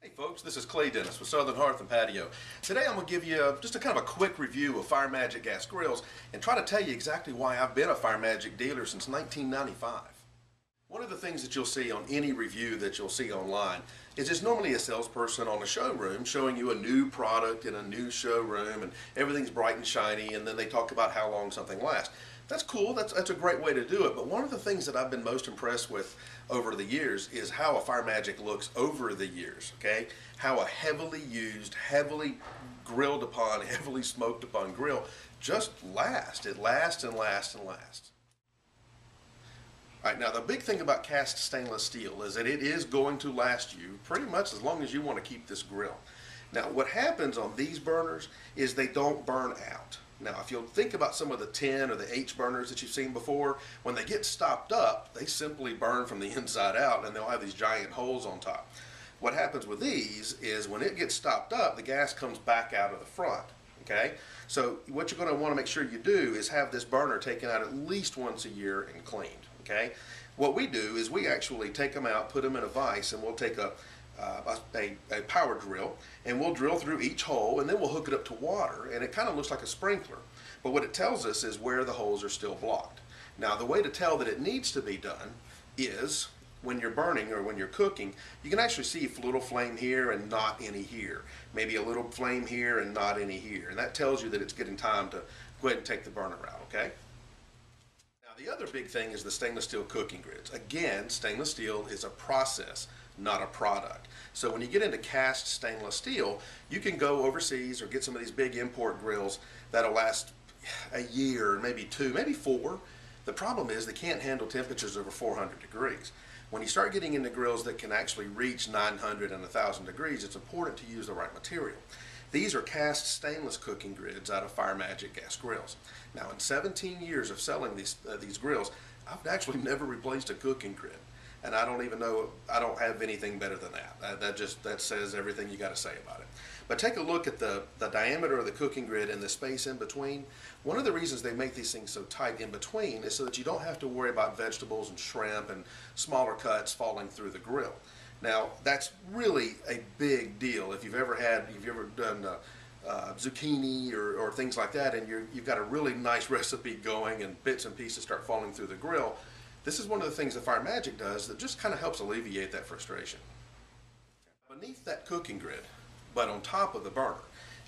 Hey folks, this is Clay Dennis with Southern Hearth and Patio. Today I'm going to give you just a kind of a quick review of Fire Magic gas grills and try to tell you exactly why I've been a Fire Magic dealer since 1995. One of the things that you'll see on any review that you'll see online is it's normally a salesperson on a showroom showing you a new product in a new showroom and everything's bright and shiny, and then they talk about how long something lasts. That's cool, that's a great way to do it, but one of the things that I've been most impressed with over the years is how a Fire Magic looks over the years, okay? How a heavily used, heavily grilled upon, heavily smoked upon grill just lasts. It lasts and lasts and lasts. All right, now the big thing about cast stainless steel is that it is going to last you pretty much as long as you want to keep this grill. Now what happens on these burners is they don't burn out. Now if you'll think about some of the 10 or the H burners that you've seen before, when they get stopped up, they simply burn from the inside out and they'll have these giant holes on top. What happens with these is when it gets stopped up, the gas comes back out of the front. Okay, so what you're going to want to make sure you do is have this burner taken out at least once a year and cleaned. Okay, what we do is we actually take them out, put them in a vise, and we'll take a power drill and we'll drill through each hole, and then we'll hook it up to water, and it kind of looks like a sprinkler, but what it tells us is where the holes are still blocked. Now the way to tell that it needs to be done is when you're burning or when you're cooking, you can actually see a little flame here and not any here, maybe a little flame here and not any here, and that tells you that it's getting time to go ahead and take the burner out. Okay, the other big thing is the stainless steel cooking grids. Again, stainless steel is a process, not a product. So when you get into cast stainless steel, you can go overseas or get some of these big import grills that'll last a year, maybe two, maybe four. The problem is they can't handle temperatures over 400 degrees. When you start getting into grills that can actually reach 900 and 1,000 degrees, it's important to use the right material. These are cast stainless cooking grids out of Fire Magic gas grills. Now in 17 years of selling these grills, I've actually never replaced a cooking grid. And I don't even know, I don't have anything better than that. That says everything you got to say about it. But take a look at the diameter of the cooking grid and the space in between. One of the reasons they make these things so tight in between is so that you don't have to worry about vegetables and shrimp and smaller cuts falling through the grill. Now that's really a big deal if you've ever done zucchini or things like that, and you've got a really nice recipe going and bits and pieces start falling through the grill. This is one of the things that Fire Magic does that just kind of helps alleviate that frustration. Beneath that cooking grid, but on top of the burner,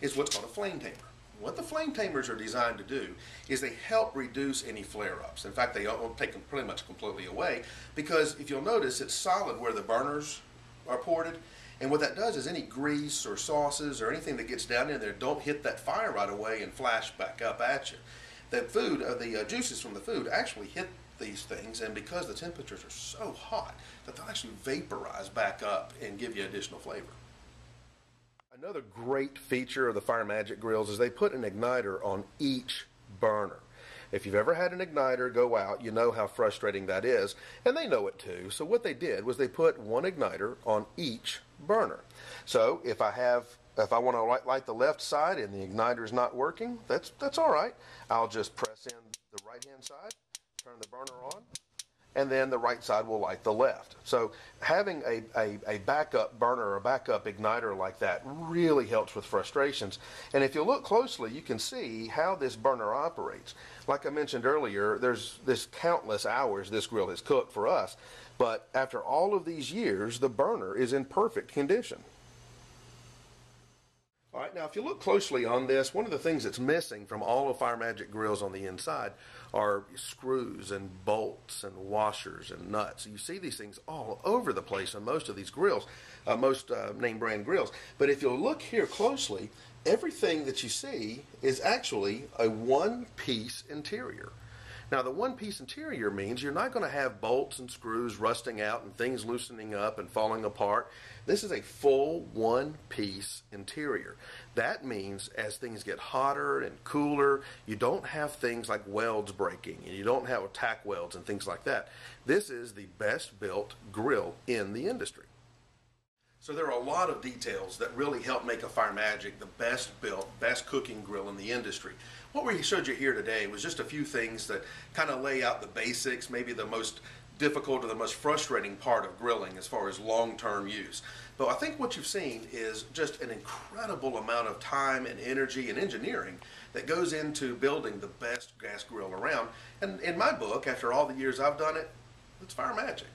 is what's called a flame tamer. What the flame tamers are designed to do is they help reduce any flare-ups. In fact, they won't take them pretty much completely away, because if you'll notice, it's solid where the burners are ported, and what that does is any grease or sauces or anything that gets down in there don't hit that fire right away and flash back up at you. The juices from the food actually hit these things, and because the temperatures are so hot that they'll actually vaporize back up and give you additional flavor. Another great feature of the Fire Magic grills is they put an igniter on each burner. If you've ever had an igniter go out, you know how frustrating that is, and they know it too. So what they did was they put one igniter on each burner. So if I want to light the left side and the igniter is not working, that's all right. I'll just press in the right hand side, turn the burner on, and then the right side will light the left. So having a backup burner or a backup igniter like that really helps with frustrations. And if you look closely, you can see how this burner operates. Like I mentioned earlier, there's this countless hours this grill has cooked for us, but after all of these years, the burner is in perfect condition. All right, now if you look closely on this, one of the things that's missing from all of Fire Magic grills on the inside are screws and bolts and washers and nuts. You see these things all over the place on most of these grills, most name brand grills. But if you'll look here closely, everything that you see is actually a one-piece interior. Now the one-piece interior means you're not going to have bolts and screws rusting out and things loosening up and falling apart. This is a full one-piece interior. That means as things get hotter and cooler, you don't have things like welds breaking, and you don't have tack welds and things like that. This is the best built grill in the industry. So there are a lot of details that really help make a Fire Magic the best built, best cooking grill in the industry. What we showed you here today was just a few things that kind of lay out the basics, maybe the most difficult or the most frustrating part of grilling as far as long-term use. But I think what you've seen is just an incredible amount of time and energy and engineering that goes into building the best gas grill around. And in my book, after all the years I've done it, it's fire magic.